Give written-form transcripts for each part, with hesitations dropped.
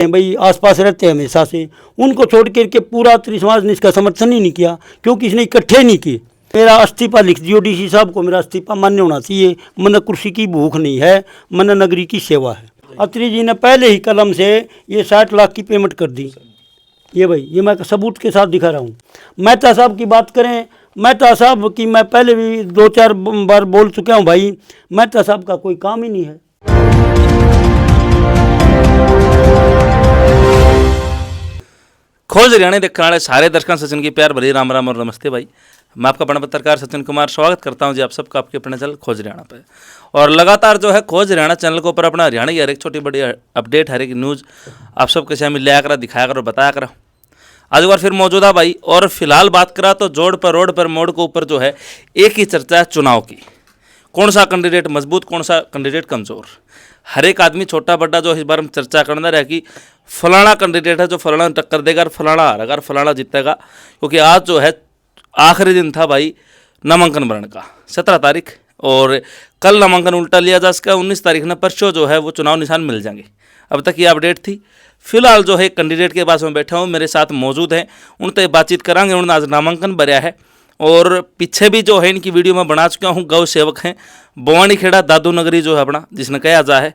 भाई आसपास रहते हैं हमेशा से, उनको छोड़ करके पूरा त्रि समाज ने इसका समर्थन ही नहीं किया, क्योंकि इसने इकट्ठे नहीं किए। मेरा इस्तीफा लिख दियो डीसी साहब को, मेरा इस्तीफा मान्य होना चाहिए। मन कुर्सी की भूख नहीं है, मन नगरी की सेवा है। अत्री जी ने पहले ही कलम से ये 60 लाख की पेमेंट कर दी। ये भाई, ये मैं सबूत के साथ दिखा रहा हूँ। मेहता साहब की बात करें, मेहता साहब की मैं पहले भी 2-4 बार बोल चुका हूँ भाई, मेहता साहब का कोई काम ही नहीं है। खोज हरियाणा देखने वाले सारे दर्शकों सचिन की प्यार भरी राम राम और नमस्ते भाई। मैं आपका बड़ा पत्रकार सचिन कुमार स्वागत करता हूं जी आप सबका आपके अपने चैनल खोज हरियाणा पे। और लगातार जो है खोज हरियाणा चैनल के ऊपर अपना हरियाणा की हर एक छोटी बड़ी अपडेट, हर एक न्यूज़ आप सबके सामने लिया करा, दिखाया करो, बताया करो। आज एक बार फिर मौजूदा भाई, और फिलहाल बात करा तो जोड़ पर रोड पर मोड़ के ऊपर जो है एक ही चर्चा है चुनाव की। कौन सा कैंडिडेट मजबूत, कौन सा कैंडिडेट कमज़ोर। हर एक आदमी छोटा बड़ा जो इस बार हम चर्चा करना रहा कि फलाना कैंडिडेट है जो फलाना टक्कर देगा और फलाना हारेगा और फलाना जीतेगा। क्योंकि आज जो है आखिरी दिन था भाई नामांकन भरने का, 17 तारीख, और कल नामांकन उल्टा लिया जा सका। 19 तारीख ने परसों जो है वो चुनाव निशान मिल जाएंगे। अब तक ये अपडेट थी। फिलहाल जो है कैंडिडेट के पास मैं बैठा हूँ, मेरे साथ मौजूद हैं, उनसे बातचीत करांगे। उन्होंने आज नामांकन भरा है और पीछे भी जो है इनकी वीडियो में बना चुका हूँ। गौ सेवक हैं बवानी खेड़ा दादू नगरी जो है अपना, जिसने कहा जा है।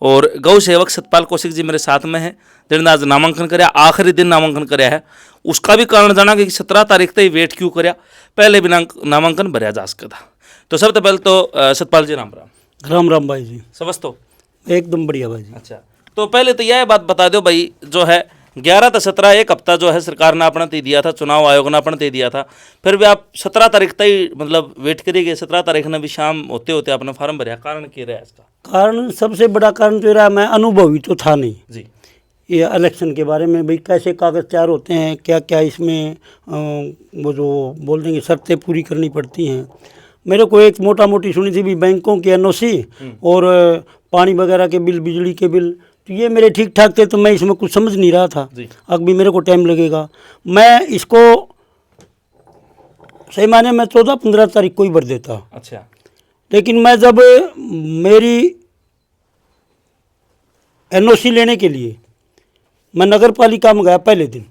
और गौ सेवक सतपाल कौशिक जी मेरे साथ में हैं, जिन्होंने आज नामांकन कराया, आखिरी दिन नामांकन कराया है। उसका भी कारण जाना कि 17 तारीख तक वेट क्यों कराया, पहले भी नामांकन भरा जा सकता था। तो सबसे पहले तो सतपाल जी राम राम। राम राम भाई जी। समझ तो एकदम बढ़िया भाई जी। अच्छा, तो पहले तो यह बात बता दो भाई, जो है 11 से 17 एक हफ्ता जो है सरकार ने अपना दे दिया था, चुनाव आयोग ने अपना दे दिया था, फिर भी आप 17 तारीख तक ही मतलब वेट करिए। 17 तारीख ने भी शाम होते होते अपना फॉर्म भरा, कारण क्या रहा इसका? कारण, सबसे बड़ा कारण तो रहा, मैं अनुभवी तो था नहीं जी ये इलेक्शन के बारे में, भाई कैसे कागज़ तैयार होते हैं, क्या क्या इसमें वो जो बोल देंगे शर्तें पूरी करनी पड़ती हैं। मेरे को एक मोटा मोटी सुनी थी भी बैंकों की एनओसी और पानी वगैरह के बिल, बिजली के बिल, तो ये मेरे ठीक ठाक थे, तो मैं इसमें कुछ समझ नहीं रहा था। अब भी मेरे को टाइम लगेगा। मैं इसको सही माने में 14-15 तारीख को ही भर देता। अच्छा, लेकिन मैं जब मेरी एनओसी लेने के लिए मैं नगर पालिका में गया पहले दिन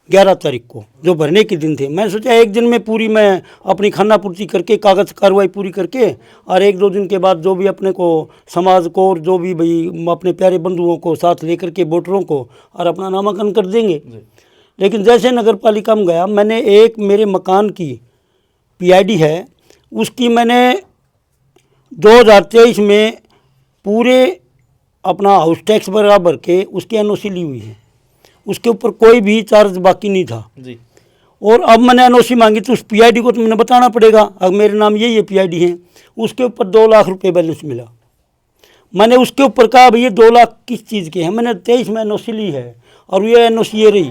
11 तारीख को, जो भरने के दिन थे, मैं सोचा एक दिन में पूरी मैं अपनी खाना पूर्ति करके कागज़ कार्रवाई पूरी करके, और 1-2 दिन के बाद जो भी अपने को समाज को और जो भी भाई अपने प्यारे बंधुओं को साथ लेकर के वोटरों को और अपना नामांकन कर देंगे। लेकिन जैसे नगर पालिका में गया, मैंने एक मेरे मकान की पीआईडी है, उसकी मैंने 2023 में पूरे अपना हाउस टैक्स बराबर के उसकी एनओसी ली हुई है, उसके ऊपर कोई भी चार्ज बाकी नहीं था जी। और अब मैंने एनओसी मांगी तो उस पीआईडी को तो मैंने बताना पड़ेगा, अब मेरे नाम ये पीआईडी है। उसके ऊपर 2 लाख रुपए बैलेंस मिला। मैंने उसके ऊपर कहा भाई ये 2 लाख किस चीज़ के हैं, मैंने 23 में एनओसी ली है और ये एनओसी ये रही,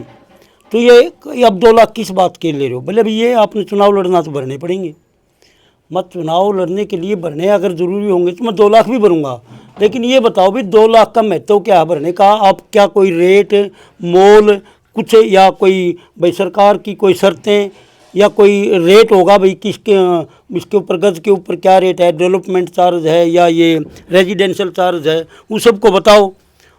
तो ये अब 2 लाख किस बात के ले रहे हो? बोले भाई ये आपने चुनाव लड़ना तो भरने पड़ेंगे। मत चुनाव लड़ने के लिए भरने अगर ज़रूरी होंगे तो मैं 2 लाख भी भरूंगा, लेकिन ये बताओ भी 2 लाख का महत्व क्या है भरने का? आप क्या कोई रेट मोल कुछ, या कोई भाई सरकार की कोई शर्तें या कोई रेट होगा भाई किसके इसके ऊपर गज के ऊपर क्या रेट है, डेवलपमेंट चार्ज है या ये रेजिडेंशियल चार्ज है, उस सबको बताओ।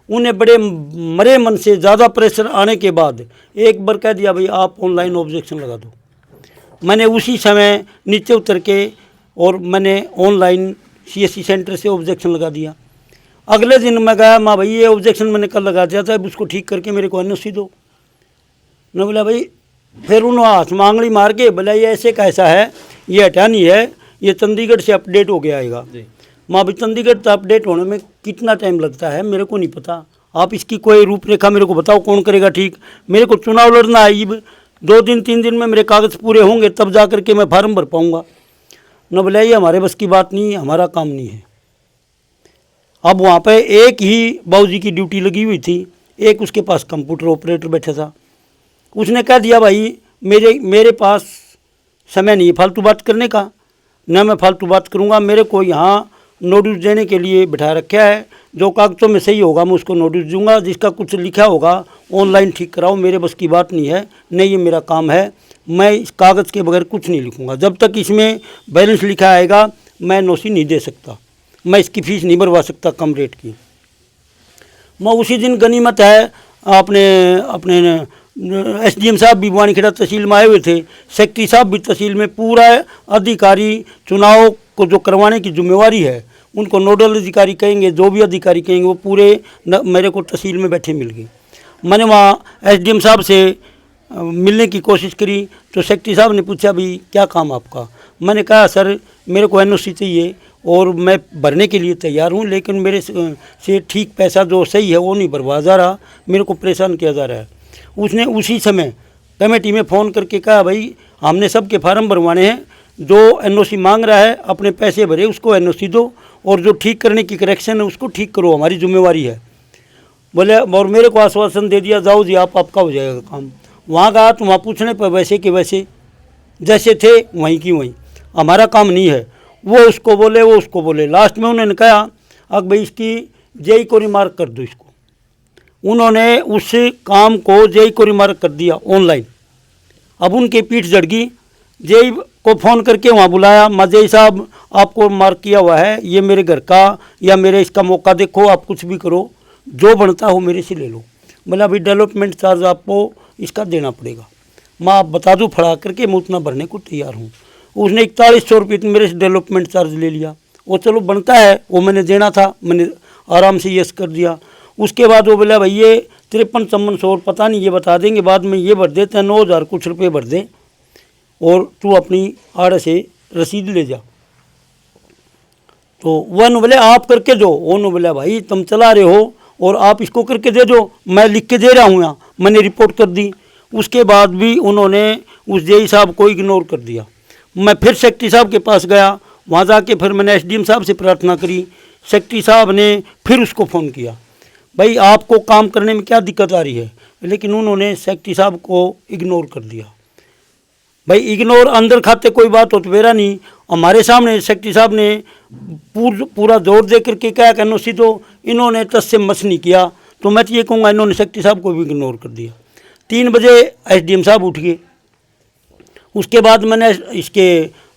उन्हें बड़े मरे मन से ज़्यादा प्रेशर आने के बाद एक बार कह दिया भाई आप ऑनलाइन ऑब्जेक्शन लगा दो। मैंने उसी समय नीचे उतर के और मैंने ऑनलाइन सीएससी सेंटर से ऑब्जेक्शन लगा दिया। अगले दिन मैं गया, माँ भाई ये ऑब्जेक्शन मैंने कल लगा दिया था, अब उसको ठीक करके मेरे को एनओसी दो। मैं बोला भाई, फिर उन्होंने हाथ मांगली मार के बोला ये ऐसे कैसा है, ये हटा नहीं है, ये चंडीगढ़ से अपडेट हो गया आएगा। माँ भाई चंडीगढ़ से अपडेट होने में कितना टाइम लगता है मेरे को नहीं पता, आप इसकी कोई रूपरेखा मेरे को बताओ, कौन करेगा ठीक? मेरे को चुनाव लड़ना है, 2 दिन 3 दिन में मेरे कागज़ पूरे होंगे तब जा कर के मैं फार्म भर पाऊँगा। न बोला ये हमारे बस की बात नहीं है, हमारा काम नहीं है। अब वहाँ पे एक ही बाबूजी की ड्यूटी लगी हुई थी, एक उसके पास कंप्यूटर ऑपरेटर बैठा था। उसने कह दिया भाई मेरे पास समय नहीं है फालतू बात करने का, न मैं फालतू बात करूँगा, मेरे को यहाँ नोटिस देने के लिए बिठा रखा है, जो कागज़ों में सही होगा मैं उसको नोटिस दूंगा, जिसका कुछ लिखा होगा ऑनलाइन ठीक कराओ, मेरे बस की बात नहीं है, नहीं ये मेरा काम है, मैं इस कागज़ के बगैर कुछ नहीं लिखूंगा। जब तक इसमें बैलेंस लिखा आएगा मैं एनओसी नहीं दे सकता, मैं इसकी फ़ीस नहीं भरवा सकता कम रेट की। मैं उसी दिन गनीमत है अपने अपने SDM साहब भी बवानीखेड़ा तहसील में आए हुए थे, सेक्रेटरी साहब भी तहसील में, पूरा अधिकारी चुनाव को जो करवाने की जिम्मेवारी है उनको नोडल अधिकारी कहेंगे, जो भी अधिकारी कहेंगे वो पूरे मेरे को तहसील में बैठे मिल गए। मैंने वहाँ SDM साहब से मिलने की कोशिश करी तो सेक्रेटरी साहब ने पूछा भी क्या काम आपका। मैंने कहा सर मेरे को NOC चाहिए और मैं भरने के लिए तैयार हूँ, लेकिन मेरे से ठीक पैसा जो सही है वो नहीं भरवा जा रहा, मेरे को परेशान किया जा रहा है। उसने उसी समय कमेटी में फ़ोन करके कहा भाई हमने सबके फार्म भरवाने हैं, जो NOC मांग रहा है अपने पैसे भरे उसको NOC दो, और जो ठीक करने की करेक्शन है उसको ठीक करो, हमारी जिम्मेवारी है। बोले, और मेरे को आश्वासन दे दिया जाओ जी आपका हो जाएगा काम। वहाँ गया तो वहाँ पूछने पर वैसे के वैसे जैसे थे वहीं की वहीं, हमारा काम नहीं है। वो उसको बोले, वो उसको बोले। लास्ट में उन्होंने कहा अब भाई इसकी जेई को रिमार्क कर दो इसको। उन्होंने उस काम को जेई को रिमार्क कर दिया ऑनलाइन। अब उनके पीठ जड़ गई, जेई को फ़ोन करके वहाँ बुलाया, जेई साहब आपको मार्क किया हुआ है, ये मेरे घर का या मेरे इसका मौका देखो, आप कुछ भी करो, जो बनता हो मेरे से ले लो। बोला अभी डेवलपमेंट चार्ज आपको इसका देना पड़ेगा। मैं आप बता दूँ फड़ा करके मैं उतना भरने को तैयार हूँ। उसने 4100 रुपये मेरे से डेवलपमेंट चार्ज ले लिया। वो चलो बनता है, वो मैंने देना था, मैंने आराम से यस कर दिया। उसके बाद वो बोला भाई ये 53-54 पता नहीं ये बता देंगे बाद में, ये भर देते हैं 9000 कुछ रुपये भर दे और तू अपनी आड़ से रसीद ले जा। तो वह बोले आप करके दो, वो बोला भाई तुम चला रहे हो और आप इसको करके दे दो, मैं लिख के दे रहा हूँ यहाँ। मैंने रिपोर्ट कर दी। उसके बाद भी उन्होंने उस जेई साहब को इग्नोर कर दिया। मैं फिर सेक्रेटरी साहब के पास गया, वहाँ जाके फिर मैंने SDM साहब से प्रार्थना करी। सेक्रेटरी साहब ने फिर उसको फ़ोन किया भाई आपको काम करने में क्या दिक्कत आ रही है, लेकिन उन्होंने सेक्रेटरी साहब को इग्नोर कर दिया। भाई इग्नोर अंदर खाते कोई बात हो तो मेरा नहीं, हमारे सामने सेक्रेटरी साहब ने पूरा जोर दे करके क्या NOC दो, इन्होंने तस से मस नहीं किया। तो मैं तो ये कहूँगा इन्होंने सेक्रेटरी साहब को भी इग्नोर कर दिया। 3 बजे SDM साहब उठ गए। उसके बाद मैंने इसके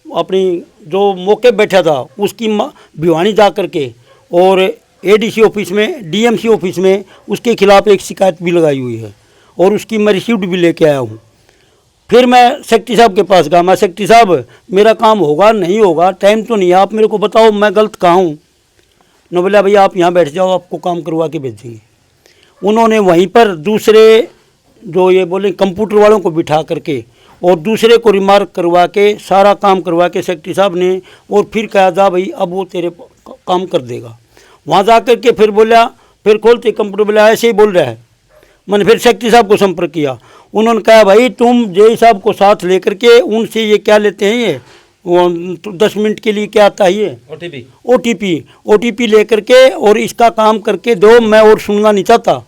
अपनी जो मौके बैठा था उसकी भिवानी जा करके और ADC ऑफिस में, DMC ऑफिस में उसके खिलाफ़ एक शिकायत भी लगाई हुई है और उसकी मैं रिसीप्ट भी लेके आया हूँ। फिर मैं सेक्रेटरी साहब के पास गया। मैं सेक्रेटरी साहब मेरा काम होगा नहीं होगा, टाइम तो नहीं है, आप मेरे को बताओ मैं गलत कहाँ हूँ। न बोला भैया आप यहाँ बैठ जाओ, आपको काम करवा के भेजेंगे। उन्होंने वहीं पर दूसरे जो ये बोले कंप्यूटर वालों को बिठा करके और दूसरे को रिमार्क करवा के सारा काम करवा के सेक्रेटरी साहब ने, और फिर कहा जा भाई अब वो तेरे काम कर देगा। वहाँ जा कर के फिर बोला, फिर खोलते कंप्यूटर, बोला ऐसे ही बोल रहा है। मैंने फिर सेक्रेटरी साहब को संपर्क किया। उन्होंने कहा भाई तुम जेई साहब को साथ लेकर के उनसे ये क्या लेते हैं, ये वो 10 मिनट के लिए क्या आता है ये OTP लेकर के और इसका काम करके दो, मैं और सुनना नहीं चाहता।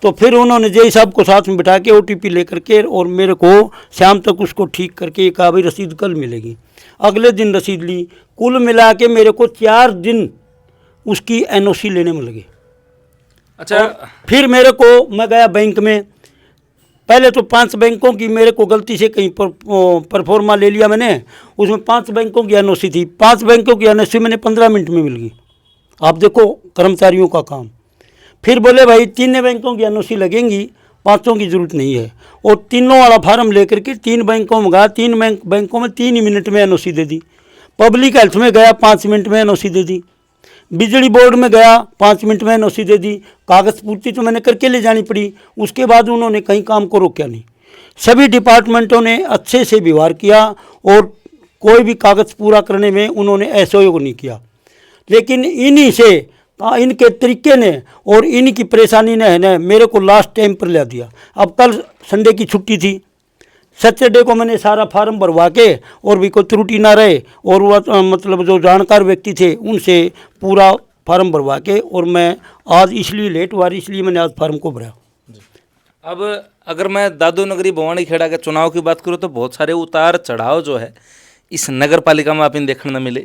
तो फिर उन्होंने जेई साहब को साथ में बिठा के OTP लेकर के और मेरे को शाम तक उसको ठीक करके कहा भाई रसीद कल मिलेगी। अगले दिन रसीद ली। कुल मिला के मेरे को 4 दिन उसकी NOC लेने में लगे। अच्छा, फिर मेरे को, मैं गया बैंक में, पहले तो 5 बैंकों की मेरे को गलती से कहीं परफॉर्मा ले लिया मैंने, उसमें 5 बैंकों की NOC थी। 5 बैंकों की NOC मैंने 15 मिनट में मिल गई। आप देखो कर्मचारियों का काम। फिर बोले भाई 3 बैंकों की NOC लगेंगी, 5 की ज़रूरत नहीं है, और तीनों वाला फार्म लेकर के 3 बैंकों में गया। 3 बैंकों में 3 ही मिनट में NOC दे दी। पब्लिक हेल्थ में गया 5 मिनट में NOC दे दी। बिजली बोर्ड में गया 5 मिनट में NOC दे दी। कागज़ पूर्ति तो मैंने करके ले जानी पड़ी। उसके बाद उन्होंने कहीं काम को रोका नहीं। सभी डिपार्टमेंटों ने अच्छे से व्यवहार किया और कोई भी कागज़ पूरा करने में उन्होंने असहयोग नहीं किया। लेकिन इन्हीं से, इनके तरीके ने और इनकी परेशानी ने मेरे को लास्ट टाइम पर ला दिया। अब कल संडे की छुट्टी थी, सैटरडे को मैंने सारा फार्म भरवा के और भी कोई त्रुटि ना रहे और वह मतलब जो जानकार व्यक्ति थे उनसे पूरा फार्म भरवा के, और मैं आज इसलिए लेट हुआ, इसलिए मैंने आज फार्म को भरा। अब अगर मैं दादू नगरी बवानीखेड़ा के चुनाव की बात करूँ तो बहुत सारे उतार चढ़ाव जो है इस नगर पालिका में आप इन देखने न मिले।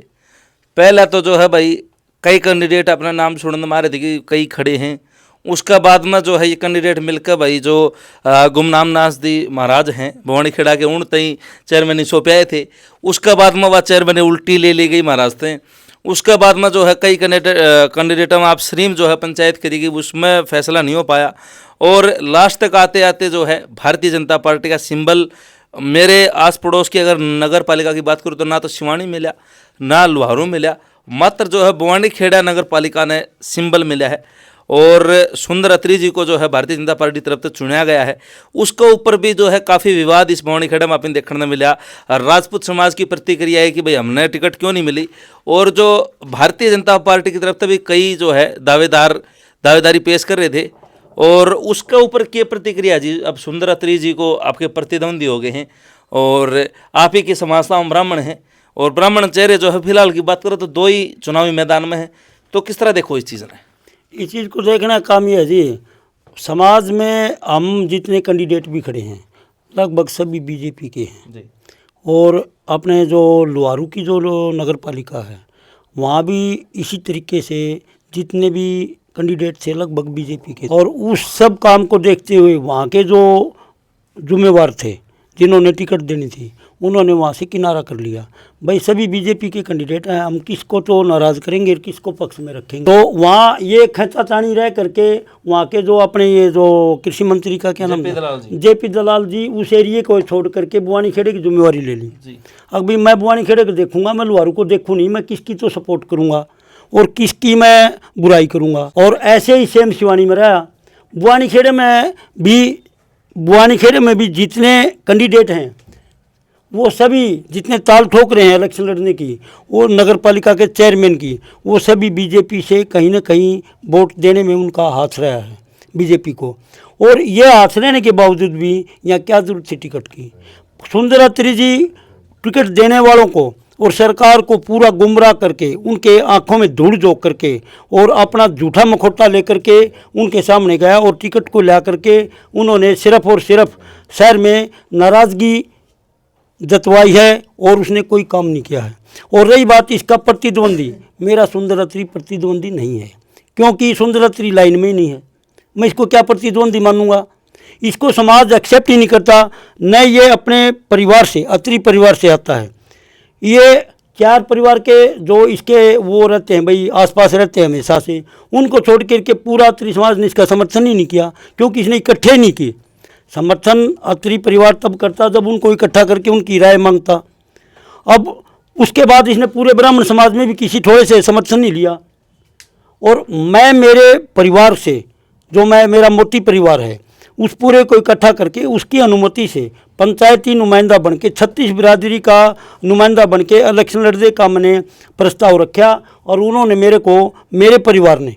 पहला तो जो है भाई कई कैंडिडेट अपना नाम छोड़ने मारे थे कि कई खड़े हैं। उसका बाद में जो है ये कैंडिडेट मिलकर भाई जो गुमनाम नासदी महाराज हैं बवानीखेड़ा के, उन तई चेयरमैन सौंपे आए थे। उसका बाद में वह चेयरमैन उल्टी ले ली गई महाराज थे। उसके बाद में जो है कई कैंडिडेट में आप स्ट्रीम जो है पंचायत करी गई, उसमें फैसला नहीं हो पाया। और लास्ट तक आते आते जो है भारतीय जनता पार्टी का सिंबल, मेरे आस पड़ोस की अगर नगर पालिका की बात करूँ तो ना तो सिवानी मिला ना लुहारू मिला, मात्र जो है बुवानी खेड़ा नगर पालिका ने सिंबल मिला है। और सुंदर अत्री जी को जो है भारतीय जनता पार्टी तरफ से चुना गया है, उसके ऊपर भी जो है काफ़ी विवाद इस बुवानी खेड़ा में आपने देखने मिला। राजपूत समाज की प्रतिक्रिया है कि भाई हमने टिकट क्यों नहीं मिली, और जो भारतीय जनता पार्टी की तरफ से भी कई जो है दावेदारी पेश कर रहे थे, और उसके ऊपर क्या प्रतिक्रिया जी? अब सुंदर अत्री जी को आपके प्रतिद्वंदी हो गए हैं और आप ही की समाज से ब्राह्मण हैं, और ब्राह्मण चेहरे जो है फिलहाल की बात करो तो 2 ही चुनावी मैदान में हैं, तो किस तरह देखो इस चीज़ ने? इस चीज़ को देखना काम ये है जी, समाज में हम जितने कैंडिडेट भी खड़े हैं लगभग सभी बीजेपी के हैं जी। और अपने जो लुहारू की जो नगर पालिका है वहाँ भी इसी तरीके से जितने भी कैंडिडेट थे लगभग बीजेपी के, और उस सब काम को देखते हुए वहाँ के जो जुम्मेवार थे जिन्होंने टिकट देनी थी उन्होंने वहाँ से किनारा कर लिया। भाई सभी बीजेपी के कैंडिडेट हैं, हम किसको तो नाराज़ करेंगे और किसको पक्ष में रखेंगे। तो वहाँ ये खींचातानी रह करके वहाँ के जो अपने ये जो कृषि मंत्री का क्या नाम है, जेपी दलाल जी, उस एरिए को छोड़ करके बुवानी खेड़े की जिम्मेवारी ले ली। अब भी मैं बुवानी खेड़े को देखूंगा, मैं लुहारू को देखूँ नहीं, मैं किसकी तो सपोर्ट करूँगा और किसकी मैं बुराई करूँगा। और ऐसे ही सेम शिवानी में रहा, बुवानी खेड़े में भी जितने कैंडिडेट हैं वो सभी जितने ताल ठोक रहे हैं इलेक्शन लड़ने की, वो नगर पालिका के चेयरमैन की, वो सभी बीजेपी से कहीं ना कहीं वोट देने में उनका हाथ रहा है बीजेपी को। और ये हाथ रहने के बावजूद भी यहाँ क्या जरूरत थी टिकट की? सुंदर अत्री जी टिकट देने वालों को और सरकार को पूरा गुमराह करके, उनके आंखों में धूल झोंक करके और अपना झूठा मखौटा लेकर के उनके सामने गया और टिकट को ला करके उन्होंने सिर्फ और सिर्फ शहर में नाराज़गी जतवाई है और उसने कोई काम नहीं किया है। और रही बात इसका प्रतिद्वंदी, मेरा सुंदर अत्री प्रतिद्वंदी नहीं है, क्योंकि सुंदर अत्री लाइन में ही नहीं है। मैं इसको क्या प्रतिद्वंदी मानूंगा? इसको समाज एक्सेप्ट ही नहीं करता। न ये अपने परिवार से, अत्री परिवार से आता है, ये 4 परिवार के जो इसके वो रहते हैं भाई आसपास रहते हैं हमेशा से, उनको छोड़ करके पूरा अत्री समाज ने इसका समर्थन ही नहीं किया, क्योंकि इसने इकट्ठे नहीं किए। समर्थन अत्री परिवार तब करता जब उनको इकट्ठा करके उनकी राय मांगता। अब उसके बाद इसने पूरे ब्राह्मण समाज में भी किसी थोड़े से समर्थन नहीं लिया। और मैं मेरे परिवार से, जो मेरा मोती परिवार है, उस पूरे को इकट्ठा करके उसकी अनुमति से पंचायती नुमाइंदा बन के 36 बिरादरी का नुमाइंदा बन के इलेक्शन लड़ने का मैंने प्रस्ताव रखा। और उन्होंने मेरे परिवार ने,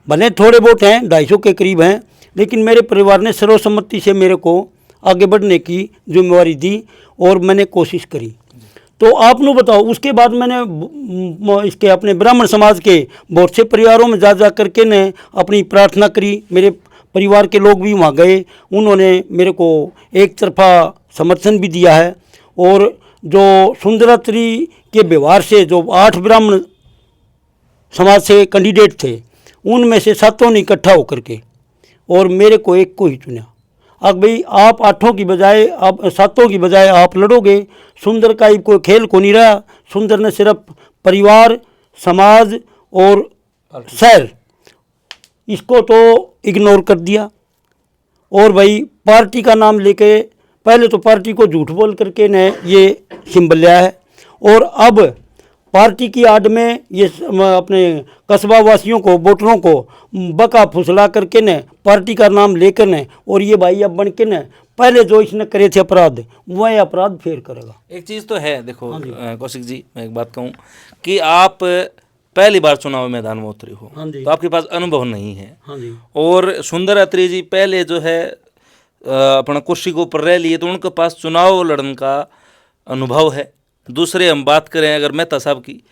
भले थोड़े वोट हैं 250 के करीब हैं, लेकिन मेरे परिवार ने सर्वसम्मति से मेरे को आगे बढ़ने की जिम्मेवारी दी और मैंने कोशिश करी। तो आप लोग बताओ, उसके बाद मैंने इसके अपने ब्राह्मण समाज के बहुत से परिवारों में जा करके ने अपनी प्रार्थना करी। मेरे परिवार के लोग भी वहाँ गए, उन्होंने मेरे को एक तरफा समर्थन भी दिया है। और जो सुंदरात्री के व्यवहार से जो 8 ब्राह्मण समाज से कैंडिडेट थे, उनमें से 7 ने इकट्ठा होकर के और मेरे को एक को ही चुना। अब भाई आप 8 की बजाय, आप 7 की बजाय आप लड़ोगे, सुंदर का ही कोई खेल को नहीं रहा। सुंदर ने सिर्फ परिवार, समाज और शहर, इसको तो इग्नोर कर दिया। और भाई पार्टी का नाम लेके पहले तो पार्टी को झूठ बोल करके ने ये सिंबल लिया है, और अब पार्टी की आड़ में ये अपने कस्बा वासियों को, वोटरों को बका फुसला करके ने पार्टी का नाम लेकर ने, और ये भाई अब बन के ने पहले जो इसने करे थे अपराध, वह अपराध फिर करेगा। एक चीज़ तो है, देखो कौशिक जी, मैं एक बात कहूँ कि आप पहली बार चुनाव मैदान में उतरे हो, तो आपके पास अनुभव नहीं है। और सुंदर अत्री जी पहले जो है अपना कुर्सी को ऊपर रह लिए, तो उनके पास चुनाव लड़ने का अनुभव है। दूसरे हम बात करें अगर मेहता साहब की,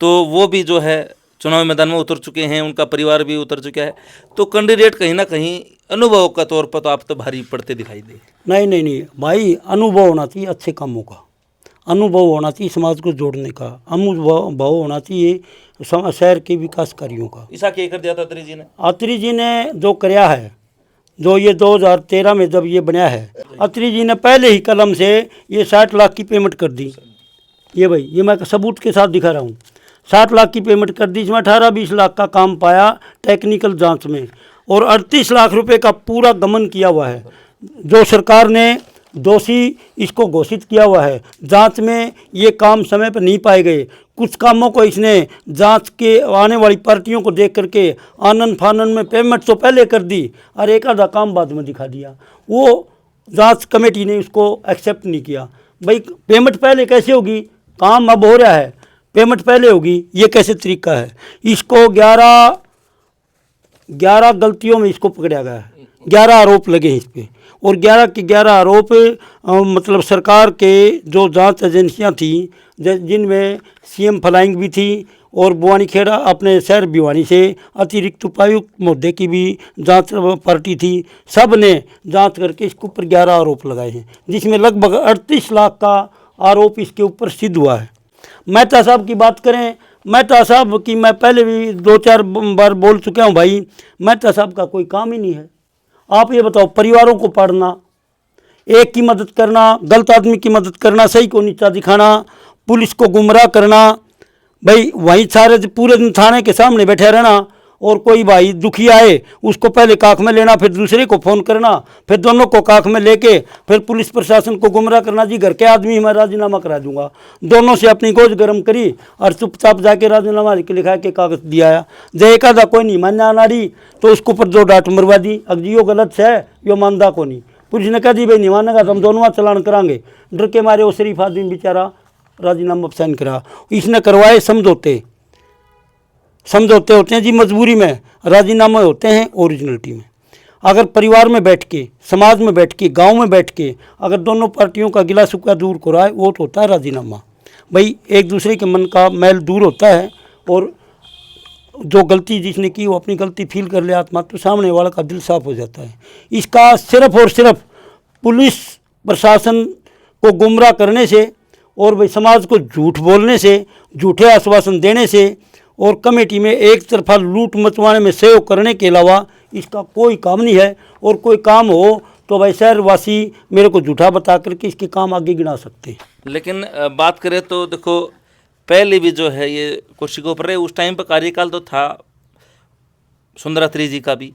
तो वो भी जो है चुनाव मैदान में उतर चुके हैं, उनका परिवार भी उतर चुका है। तो कैंडिडेट कहीं ना कहीं अनुभव का तौर पर तो आप तो भारी पड़ते दिखाई दे। नहीं भाई, अनुभव होना चाहिए अच्छे कामों का, अनुभव होना चाहिए समाज को जोड़ने का, अनुभव होना चाहिए शहर के विकास कार्यों का। ऐसा क्या कर दिया था अत्री जी ने? अत्री जी ने जो कराया है, जो ये 2013 में जब ये बनाया है, अत्री जी ने पहले ही कलम से ये 60 लाख की पेमेंट कर दी। ये भाई, ये मैं सबूत के साथ दिखा रहा हूँ, 60 लाख की पेमेंट कर दी, इसमें 18-20 लाख का काम पाया टेक्निकल जांच में। और 38 लाख रुपए का पूरा गमन किया हुआ है। जो सरकार ने दोषी इसको घोषित किया हुआ है। जांच में ये काम समय पर नहीं पाए गए। कुछ कामों को इसने जांच के आने वाली पार्टियों को देख करके आनंद फानन में पेमेंट तो पहले कर दी और एक आधा काम बाद में दिखा दिया। वो जांच कमेटी ने उसको एक्सेप्ट नहीं किया। भाई पेमेंट पहले कैसे होगी, काम अब हो रहा है, पेमेंट पहले होगी, ये कैसे तरीका है। इसको 11 गलतियों में इसको पकड़ा गया है। 11 आरोप लगे हैं इस पर और 11 के 11 आरोप मतलब सरकार के जो जांच एजेंसियां थी जिनमें सीएम फ्लाइंग भी थी और बुआनी खेड़ा अपने शहर भिवानी से अतिरिक्त उपायुक्त महोदय की भी जांच पार्टी थी। सब ने जांच करके इसके ऊपर 11 आरोप लगाए हैं, जिसमें लगभग 38 लाख का आरोप इसके ऊपर सिद्ध हुआ है। मेहता साहब की बात करें, मेहता साहब की मैं पहले भी 2-4 बार बोल चुका हूँ। भाई मेहता साहब का कोई काम ही नहीं है। आप ये बताओ, परिवारों को पढ़ना, एक की मदद करना, गलत आदमी की मदद करना, सही को नीचा दिखाना, पुलिस को गुमराह करना। भाई वहीं सारे पूरे दिन थाने के सामने बैठे रहना और कोई भाई दुखी आए उसको पहले काख में लेना, फिर दूसरे को फ़ोन करना, फिर दोनों को काख में लेके फिर पुलिस प्रशासन को गुमराह करना। जी घर के आदमी मैं राजीनामा करा दूंगा। दोनों से अपनी गोज गर्म करी और चुपचाप जाके राजीनामा लिखा के कागज दिया आया। जय एकादा कोई नहीं मान्या नारी तो उसके ऊपर 2 डांट मरवा दी। अब जी यो गलत है, यो मानदा को नहीं। पुलिस ने कह दी भाई नहीं मानेगा तो हम दोनों चलान करांगे। डर के मारे वो शरीफ आदमी बेचारा राजीनामा साइन करा। इसने करवाए समझौते होते हैं जी, मजबूरी में राजीनामे होते हैं ओरिजिनलिटी में। अगर परिवार में बैठ के, समाज में बैठ के, गांव में बैठ के अगर दोनों पार्टियों का गिला शिकवा दूर कराए वो तो होता है राजीनामा। भाई एक दूसरे के मन का मैल दूर होता है और जो गलती जिसने की वो अपनी गलती फील कर ले आत्मा तो सामने वाला का दिल साफ हो जाता है। इसका सिर्फ और सिर्फ पुलिस प्रशासन को गुमराह करने से और भाई समाज को झूठ बोलने से, झूठे आश्वासन देने से और कमेटी में एक तरफा लूट मचवाने में सहयोग करने के अलावा इसका कोई काम नहीं है। और कोई काम हो तो भाई शहरवासी मेरे को झूठा बता करके इसके काम आगे गिना सकते हैं। लेकिन बात करें तो देखो पहले भी जो है ये कुर्सी के ऊपर रहे, उस टाइम पर कार्यकाल तो था सुंदरात्री जी का भी।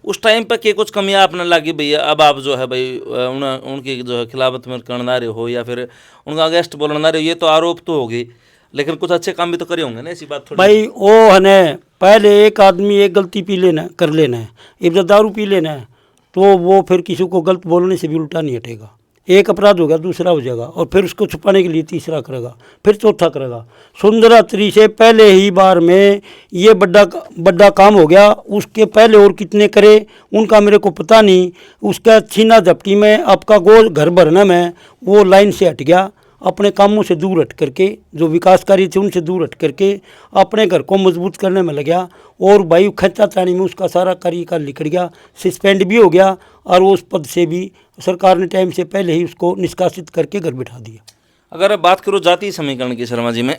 उस टाइम पर के कुछ कमियां आपने लगी भैया अब आप जो है भाई उनकी जो है खिलाफत में करना रहे हो या फिर उनका अगेंस्ट बोलना रहे हो, ये तो आरोप तो हो गए, लेकिन कुछ अच्छे काम भी तो करे होंगे ना, ऐसी बात थोड़ी। भाई वो है न, पहले एक आदमी एक गलती पी लेना कर लेना है, इधर दारू पी लेना है तो वो फिर किसी को गलत बोलने से भी उल्टा नहीं हटेगा। एक अपराध होगा दूसरा हो जाएगा और फिर उसको छुपाने के लिए तीसरा करेगा, फिर चौथा करेगा। सुंदरात्री से पहले ही बार में ये बड़ा काम हो गया। उसके पहले और कितने करे उनका मेरे को पता नहीं। उसका छीना झपटी में आपका गोल घर भरना में वो लाइन से हट गया, अपने कामों से दूर हट करके, जो विकास कार्य थे उनसे दूर हट करके अपने घर को मजबूत करने में लग गया। और भाई खच्चातानी में उसका सारा कार्यकाल निकल गया, सस्पेंड भी हो गया और वो उस पद से भी सरकार ने टाइम से पहले ही उसको निष्कासित करके घर बिठा दिया। अगर बात करो जातीय समीकरण की शर्मा जी में,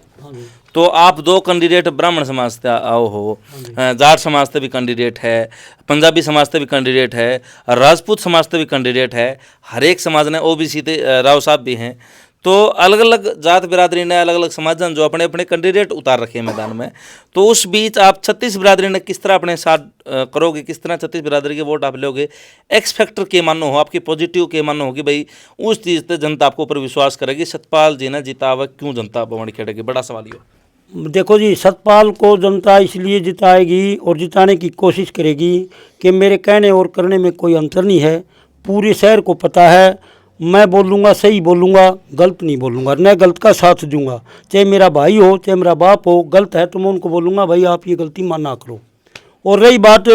तो आप 2 कैंडिडेट ब्राह्मण समाज से आओ हो, जाट समाज से भी कैंडिडेट है, पंजाबी समाज से भी कैंडिडेट है, राजपूत समाज से भी कैंडिडेट है, हर एक समाज ने ओबीसी राव साहब भी हैं। तो अलग अलग जात बिरादरी ने, अलग अलग समाज जो अपने अपने कैंडिडेट उतार रखे हैं मैदान में। तो उस बीच आप 36 बिरादरी ने किस तरह अपने साथ करोगे, किस तरह 36 बिरादरी के वोट आप लोगे? एक्स फैक्टर के मानो हो, आपकी पॉजिटिव के मानो हो कि भाई उस चीज़ से जनता आपको ऊपर विश्वास करेगी। सतपाल जी ने जितावा क्यों जनता बवंडी खेड़ेगी, बड़ा सवाल ये। देखो जी, सतपाल को जनता इसलिए जिताएगी और जिताने की कोशिश करेगी कि मेरे कहने और करने में कोई अंतर नहीं है। पूरे शहर को पता है मैं बोलूँगा सही बोलूँगा, गलत नहीं बोलूँगा, न गलत का साथ दूंगा। चाहे मेरा भाई हो चाहे मेरा बाप हो, गलत है तो मैं उनको बोलूँगा भाई आप ये गलती माना करो। और रही बात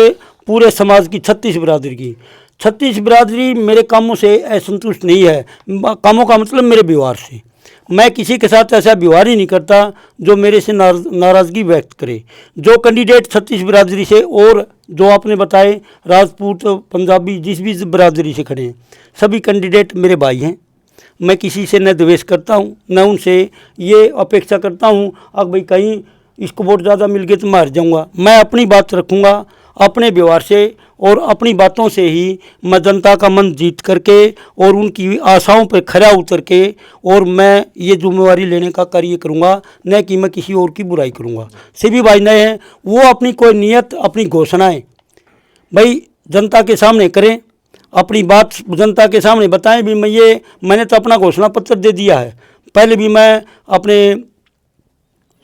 पूरे समाज की 36 बिरादरी की, 36 बिरादरी मेरे कामों से असंतुष्ट नहीं है। कामों का मतलब मेरे व्यवहार से। मैं किसी के साथ ऐसा व्यवहार ही नहीं करता जो मेरे से नाराज़गी व्यक्त करे। जो कैंडिडेट 36 बिरादरी से और जो आपने बताए राजपूत पंजाबी जिस भी बिरादरी से खड़े हैं, सभी कैंडिडेट मेरे भाई हैं। मैं किसी से न द्वेष करता हूं, न उनसे ये अपेक्षा करता हूं अब भाई कहीं इसको वोट ज़्यादा मिल गए तो मैं हार जाऊँगा। मैं अपनी बात रखूँगा अपने व्यवहार से और अपनी बातों से ही मैं जनता का मन जीत करके और उनकी आशाओं पर खरा उतर के और मैं ये जिम्मेवारी लेने का कार्य करूँगा, न कि मैं किसी और की बुराई करूँगा। सभी भाई नए हैं, वो अपनी कोई नियत अपनी घोषणाएं भाई जनता के सामने करें, अपनी बात जनता के सामने बताएं भी। मैंने तो अपना घोषणा पत्र दे दिया है, पहले भी मैं अपने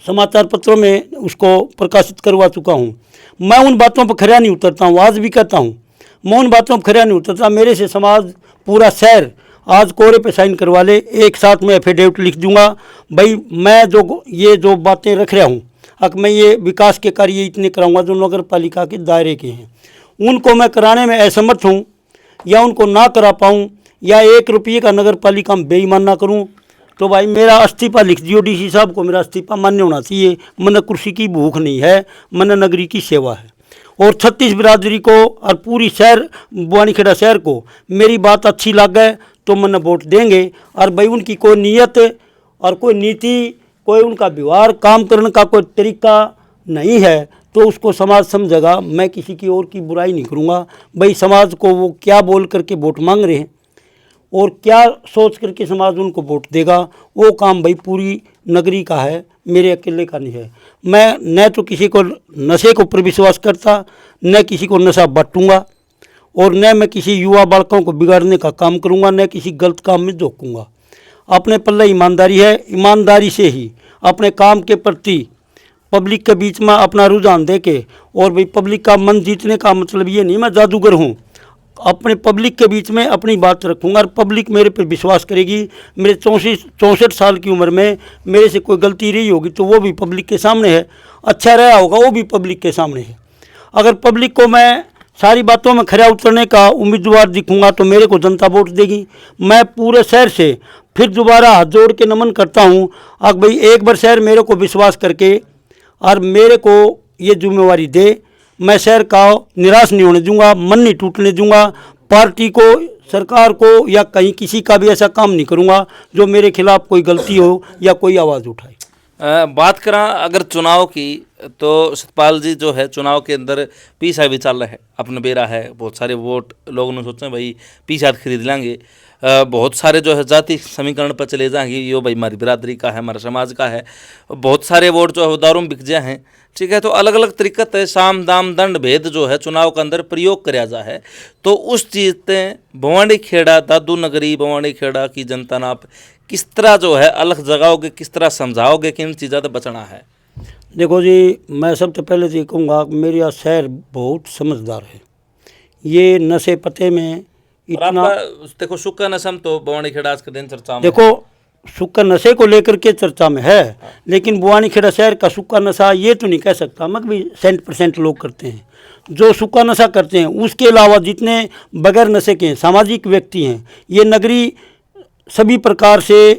समाचार पत्रों में उसको प्रकाशित करवा चुका हूँ। मैं उन बातों पर खरा नहीं उतरता हूँ, आज भी कहता हूँ मैं उन बातों पर खरा नहीं उतरता। मेरे से समाज पूरा शहर आज कोरे पे साइन करवा ले, एक साथ में एफिडेविट लिख दूंगा। भाई मैं जो बातें रख रहा हूँ, अब मैं ये विकास के कार्य इतने कराऊंगा जो नगर पालिका के दायरे के हैं, उनको मैं कराने में असमर्थ हूँ या उनको ना करा पाऊँ या 1 रुपये का नगर पालिका में बेईमान ना करूँ, तो भाई मेरा इस्तीफा लिख दियो। डीसी साहब को मेरा इस्तीफा मान्य होना चाहिए। मन कुर्सी की भूख नहीं है, मन नगरी की सेवा है। और 36 बिरादरी को और पूरी शहर बुआनीखेड़ा शहर को मेरी बात अच्छी लग गए तो मन वोट देंगे। और भाई उनकी कोई नीयत और कोई नीति, कोई उनका व्यवहार काम करने का कोई तरीका नहीं है तो उसको समाज समझेगा। मैं किसी की और की बुराई नहीं करूँगा। भाई समाज को वो क्या बोल करके वोट मांग रहे हैं और क्या सोच करके समाज उनको वोट देगा, वो काम भाई पूरी नगरी का है, मेरे अकेले का नहीं है। मैं न तो किसी को नशे के ऊपर विश्वास करता, न किसी को नशा बांटूंगा और न मैं किसी युवा बालकों को बिगाड़ने का काम करूंगा, न किसी गलत काम में झोंकूंगा। अपने पल्ले ईमानदारी है, ईमानदारी से ही अपने काम के प्रति पब्लिक के बीच में अपना रुझान दे के, और भाई पब्लिक का मन जीतने का मतलब ये नहीं मैं जादूगर हूँ, अपने पब्लिक के बीच में अपनी बात रखूंगा और पब्लिक मेरे पर विश्वास करेगी। मेरे 64 साल की उम्र में मेरे से कोई गलती रही होगी तो वो भी पब्लिक के सामने है, अच्छा रहा होगा वो भी पब्लिक के सामने है। अगर पब्लिक को मैं सारी बातों में खरा उतरने का उम्मीदवार दिखूंगा तो मेरे को जनता वोट देगी। मैं पूरे शहर से फिर दोबारा हाथ जोड़ के नमन करता हूँ। अब भाई एक बार शहर मेरे को विश्वास करके और मेरे को ये जिम्मेवारी दे, मैं शहर का निराश नहीं होने दूंगा, मन नहीं टूटने दूंगा। पार्टी को, सरकार को या कहीं किसी का भी ऐसा काम नहीं करूंगा जो मेरे खिलाफ कोई गलती हो या कोई आवाज़ उठाए। बात करा अगर चुनाव की तो सतपाल जी जो है चुनाव के अंदर पीछा भी चल रहा है, अपना बेरा है, बहुत सारे वोट लोगों ने सोचे भाई पीछा खरीद लेंगे, बहुत सारे जो है जाति समीकरण पर चले जाएंगे, यो भाई हमारी बिरादरी का है, हमारे समाज का है, बहुत सारे वोट जो है दारों में बिक जाए हैं। ठीक है, तो अलग अलग तरीक़त है, साम दाम दंड भेद जो है चुनाव के अंदर प्रयोग कराया जा है। तो उस चीज़ से भवानीखेड़ा दादू नगरी भवानीखेड़ा की जनता ना आप किस तरह जो है अलग जगाओगे, किस तरह समझाओगे कि इन चीज़ों से बचना है? देखो जी, मैं सबसे पहले तो ये कहूँगा कि मेरा शहर बहुत समझदार है। ये नशे पते में इतना, देखो सुक्का नशम तो भवानीखेड़ा आज के दिन चर्चा में, देखो सुक्का नशे को लेकर के चर्चा में है, लेकिन बुआनीखेड़ा शहर का सुक्का नशा ये तो नहीं कह सकता मैं भी 100% लोग करते हैं। जो सुक्का नशा करते हैं उसके अलावा जितने बगैर नशे के सामाजिक व्यक्ति हैं, ये नगरी सभी प्रकार से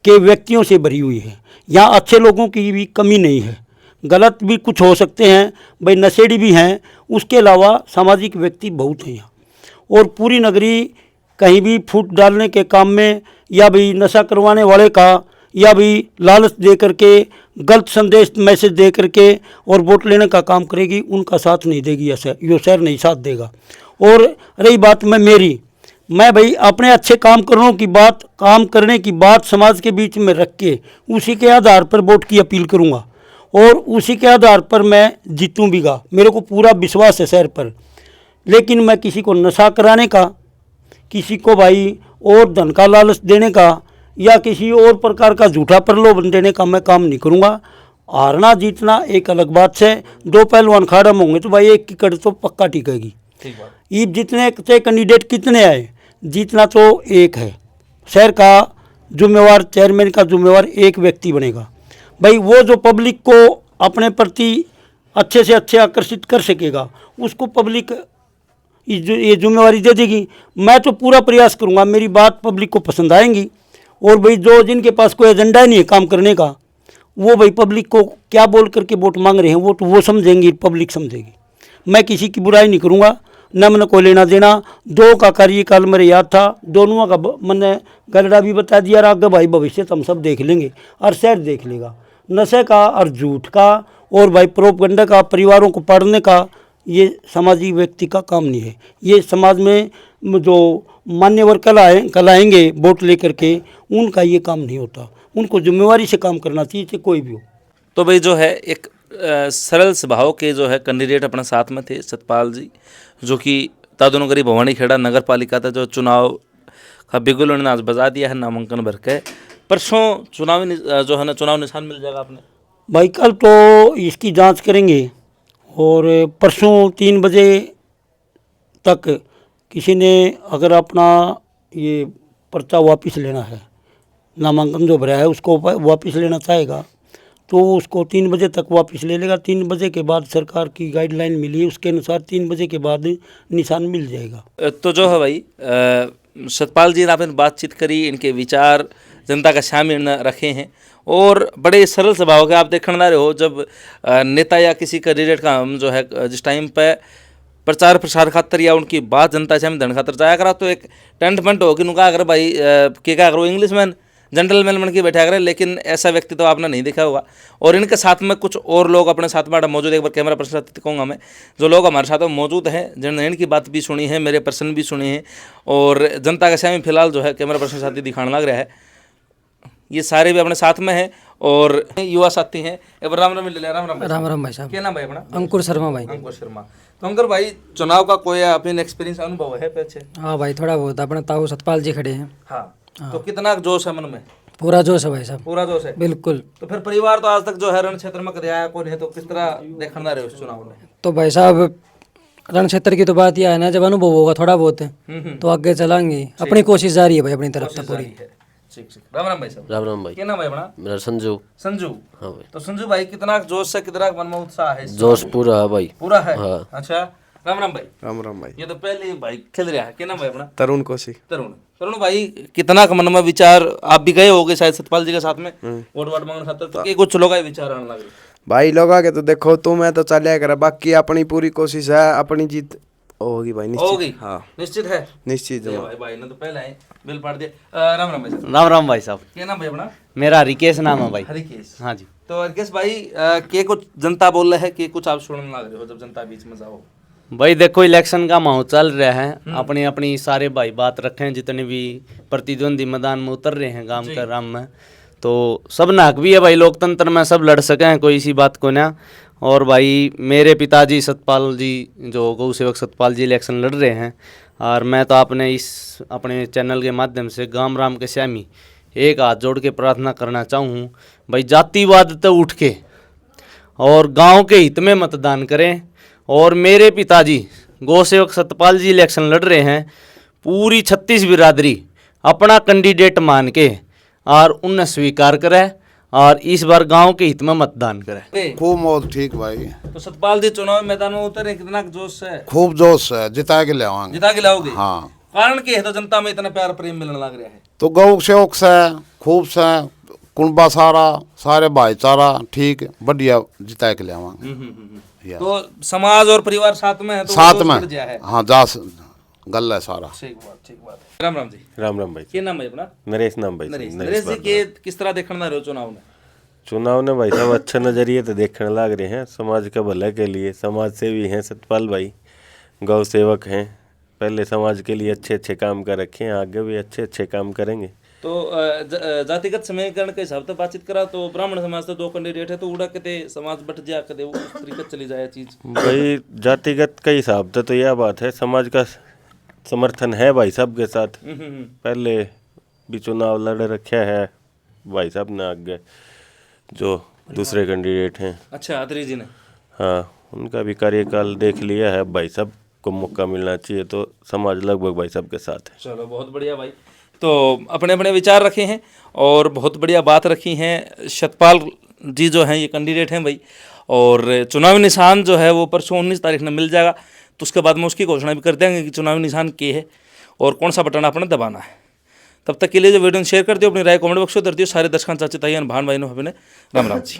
के व्यक्तियों से भरी हुई है। यहाँ अच्छे लोगों की भी कमी नहीं है, गलत भी कुछ हो सकते हैं, भाई नशेड़ी भी हैं, उसके अलावा सामाजिक व्यक्ति बहुत हैं यहाँ। और पूरी नगरी कहीं भी फूट डालने के काम में या भी नशा करवाने वाले का या भी लालच दे करके, गलत संदेश मैसेज दे करके और वोट लेने का काम करेगी, उनका साथ नहीं देगी यो शहर नहीं साथ देगा। और रही बात मैं भाई अपने अच्छे काम करने की बात समाज के बीच में रख के उसी के आधार पर वोट की अपील करूँगा और उसी के आधार पर मैं जीतूँ भीगा। मेरे को पूरा विश्वास है शहर पर, लेकिन मैं किसी को नशा कराने का, किसी को भाई और धन का लालच देने का या किसी और प्रकार का झूठा प्रलोभन देने का मैं काम नहीं करूँगा। हारना जीतना एक अलग बात से, दो पहलवान खाड़ा में होंगे तो भाई एक की कड़ तो पक्का टिकेगी। ये जितने चाहे कैंडिडेट कितने आए, जीतना तो एक है। शहर का जिम्मेवार, चेयरमैन का जिम्मेवार एक व्यक्ति बनेगा। भाई वो जो पब्लिक को अपने प्रति अच्छे से अच्छे आकर्षित कर सकेगा उसको पब्लिक ये जिम्मेवारी दे देगी। मैं तो पूरा प्रयास करूंगा, मेरी बात पब्लिक को पसंद आएंगी। और भाई जो जिनके पास कोई एजेंडा नहीं है काम करने का, वो भाई पब्लिक को क्या बोल करके वोट मांग रहे हैं वो तो वो समझेंगी, पब्लिक समझेगी। मैं किसी की बुराई नहीं करूंगा, न मैंने कोई लेना देना। दो का कार्यकाल मेरे याद था, दोनों का मैंने गलड़ा भी बता दिया, आगे भाई भविष्य हम सब देख लेंगे और शहर देख लेगा। नशे का और झूठ का और भाई प्रोपगंडा का, परिवारों को पाड़ने का, ये सामाजिक व्यक्ति का काम नहीं है। ये समाज में जो मान्यवर कलाएंगे वोट लेकर के, उनका ये काम नहीं होता। उनको जिम्मेवारी से काम करना चाहिए, चाहे कोई भी हो। तो भाई जो है एक सरल स्वभाव के जो है कैंडिडेट अपने साथ में थे सतपाल जी, जो कि तादोनगरी भवानी खेड़ा नगर पालिका था, जो चुनाव का बिगुल उन्होंने आज बजा दिया है नामांकन भर के। परसों चुनावी जो है ना चुनाव निशान मिल जाएगा आपने? भाई कल तो इसकी जांच करेंगे और परसों 3 बजे तक किसी ने अगर अपना ये पर्चा वापस लेना है, नामांकन जो भरा है उसको वापस लेना चाहेगा तो उसको 3 बजे तक वापस ले लेगा। 3 बजे के बाद सरकार की गाइडलाइन मिली है, उसके अनुसार 3 बजे के बाद निशान मिल जाएगा। तो जो है भाई सतपाल जी ने आपने बातचीत करी, इनके विचार जनता का सामने रखे हैं और बड़े सरल स्वभाव के। आप देखने रहे हो जब नेता या किसी कैंडिडेट का हम जो है जिस टाइम पे प्रचार प्रसार खातर या उनकी बात जनता से हम धन खातर जाया करा तो एक टेंट फंट हो कि उनका अगर भाई के क्या करो इंग्लिश मैन जेंटलमैन बन के बैठा करें, लेकिन ऐसा व्यक्ति तो आपने नहीं देखा होगा। और इनके साथ में कुछ और लोग अपने साथ में मौजूद, एक बार कैमरा पर्सन कहूँगा मैं, जो लोग हमारे साथ में मौजूद हैं जिन्होंने इनकी बात भी सुनी है, मेरे पर्सन भी सुने हैं और जनता का सामने फिलहाल जो है कैमरा पर्सन साथी दिखाने लग रहा है, ये सारे भी अपने साथ में हैं और युवा साथी हैं। एक बार राम राम ले लिया। राम राम राम राम भाई साहब। क्या नाम भाई अपना? अंकुर शर्मा भाई। अंकुर शर्मा। तो अंकुर भाई चुनाव का कोई अपने एक्सपीरियंस अनुभव है पीछे? हाँ भाई थोड़ा बहुत, अपने ताऊ सतपाल जी खड़े हैं। हाँ। तो कितना जोश है मन में? पूरा जोश है भाई साहब। पूरा जोश है बिल्कुल। तो फिर परिवार तो आज तक जो है रण क्षेत्र में कभी आया कौन है, तो किस तरह देखना रहे उस चुनाव में? तो भाई साहब रण क्षेत्र की तो बात यह है ना, जब अनुभव होगा थोड़ा बहुत तो आगे चलाएंगे। अपनी कोशिश जारी है भाई अपनी तरफ से पूरी। ठीक ठीक। राम राम भाई साहब। राम राम भाई। क्या नाम है अपना? मेरा संजू। संजू। हाँ भाई। तो संजू भाई कितना जोश है, कितना मन में उत्साह है? जोश पूरा है भाई। पूरा है। हाँ। अच्छा राम राम भाई। राम राम भाई। ये तो पहले भाई खेल रहा है। क्या नाम है अपना? तरुण कोशी। तरुण। तरुण भाई कितना का मन में विचार, आप भी गए होगे शायद सतपाल जी के साथ में वोट वाट मांगने खातर, तो कि कुछ लोग विचार आने लगे? भाई लोग आगे तो देखो तुम्हें तो चलिया करे, बाकी अपनी पूरी कोशिश है, अपनी जीत होगी भाई निश्चित। होगी। हाँ निश्चित है। निश्चित जय भाई, भाई ने तो पहले ही बिल पाड़ दिया। राम राम भाई साहब। राम राम भाई साहब। क्या नाम भाई अपना? मेरा रिकेश नाम है भाई। हरिकेश। हाँ जी। तो हरिकेश भाई के कुछ जनता बोल रहे हैं कि कुछ आप सुनने लग रहे हो जब जनता बीच में जाओ? भाई देखो इलेक्शन का माहौल चल रहा है, अपनी अपनी सारे भाई बात रखे हैं, जितने भी प्रतिद्वंदी मैदान में उतर रहे हैं गांव के राम में, तो सब ना हक भी है भाई, लोकतंत्र में सब लड़ सकें, कोई इसी बात को ना। और भाई मेरे पिताजी सतपाल जी, जो गौ सेवक सतपाल जी इलेक्शन लड़ रहे हैं, और मैं तो आपने इस अपने चैनल के माध्यम से गाम राम के श्यामी एक हाथ जोड़ के प्रार्थना करना चाहूँ भाई, जातिवाद तो उठ के और गांव के हित में मतदान करें। और मेरे पिताजी गौ सेवक सतपाल जी इलेक्शन लड़ रहे हैं, पूरी 36 बिरादरी अपना कैंडिडेट मान के और उन्हें स्वीकार करे और इस बार गांव के हित में मतदान करे। खूब मौत ठीक भाई। तो सतपाल जी चुनाव मैदान में उतरे, कितना जोश है? खूब जोश है, जिता के ले आवांगे। जिता के लाओगे? हाँ। कारण के है तो जनता में इतना प्यार प्रेम मिलने लग रहा है? तो गौ सेवक से खूब से कुंबा सारा सारे भाईचारा ठीक बढ़िया जिता के ले आवांगे। तो समाज और परिवार साथ में है तो साथ जोश में बढ़ गया है। हाँ जास गल है सारा। ठीक बात, ठीक बात। राम राम जी। राम राम भाई। क्या नाम है अपना? नरेश नाम भाई। नरेश। नरेश जी के किस तरह देखना रहे हो चुनाव में? चुनाव ने भाई साहब अच्छे नजरिए तो देखने लग रहे हैं, समाज के भले के लिए। समाज सेवी हैं सतपाल भाई, गौ सेवक हैं, पहले समाज के लिए अच्छे अच्छे काम कर रखे हैं, आगे भी अच्छे अच्छे काम करेंगे। तो जातिगत समीकरण के हिसाब से बातचीत करा तो ब्राह्मण समाज से 2 कैंडिडेट है, तो उड़ा के समाज बट जा के वो तरीके चली जाए चीज। भाई जातिगत के हिसाब से तो यह बात है, समाज का समर्थन है भाई साहब के साथ। पहले भी चुनाव लड़ रखे है भाई साहब ने, आगे जो दूसरे कैंडिडेट हैं। अच्छा अत्री जी ने? हाँ, उनका भी कार्यकाल देख लिया है, भाई साहब को मौका मिलना चाहिए, तो समाज लगभग भाई साहब के साथ है। चलो बहुत बढ़िया भाई। तो अपने अपने विचार रखे हैं और बहुत बढ़िया बात रखी हैं। सतपाल जी जो हैं ये कैंडिडेट हैं भाई, और चुनावी निशान जो है वो परसों 19 तारीख में मिल जाएगा, तो उसके बाद में उसकी घोषणा भी कर देंगे कि चुनावी निशान क्या है और कौन सा बटन आपने दबाना है। तब तक के लिए जो वीडियो शेयर कर दियो, अपनी राय कमेंट बॉक्स में दर दियो। सारे दर्शकों चाची ताई भान भाई ने राम राम जी।